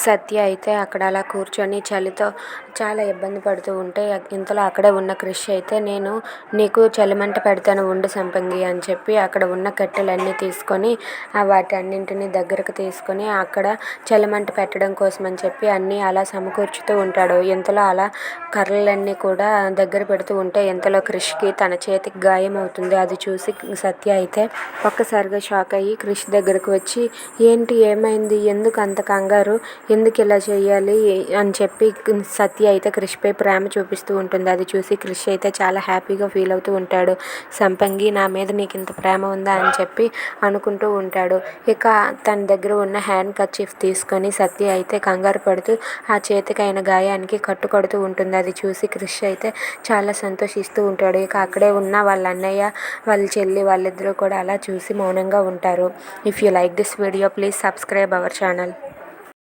సత్య అయితే అక్కడ అలా కూర్చొని చలితో చాలా ఇబ్బంది పడుతూ ఉంటే ఇంతలో అక్కడే ఉన్న క్రిష్ అయితే నేను నీకు చలిమంట పెడతాను ఉండు సంపంగి అని చెప్పి అక్కడ ఉన్న కట్టెలన్నీ తీసుకొని వాటన్నింటిని దగ్గరకు తీసుకొని అక్కడ చలిమంట పెట్టడం కోసం అని చెప్పి అన్నీ అలా సమకూర్చుతూ ఉంటాడు. ఇంతలో అలా కర్రలన్నీ కూడా దగ్గర పెడుతూ ఉంటే ఇంతలో క్రిష్కి తన చేతికి గాయం అవుతుంది. అది చూసి సత్య అయితే ఒక్కసారిగా షాక్ అయ్యి క్రిష్ దగ్గరకు వచ్చి ఏంటి ఏమైంది, ఎందుకు అంత కంగారు, ఎందుకు ఇలా చేయాలి అని చెప్పి సత్య అయితే క్రిష్పై ప్రేమ చూపిస్తూ ఉంటుంది. అది చూసి క్రిష్ అయితే చాలా హ్యాపీగా ఫీల్ అవుతూ ఉంటాడు. సంపంగి నా మీద నీకు ఇంత ప్రేమ ఉందా అని చెప్పి అనుకుంటూ ఉంటాడు. ఇక తన దగ్గర ఉన్న హ్యాండ్ కర్చీఫ్ తీసుకొని సత్య అయితే కంగారు పడుతూ ఆ చేతికి అయిన గాయానికి కట్టు కడుతూ ఉంటుంది. అది చూసి క్రిష్ అయితే చాలా సంతోషిస్తూ ఉంటాడు. ఇక అక్కడే ఉన్న వాళ్ళ అన్నయ్య వాళ్ళ చెల్లి వాళ్ళిద్దరూ కూడా అలా చూసి మౌనంగా ఉంటారు. If you like this video please subscribe our channel.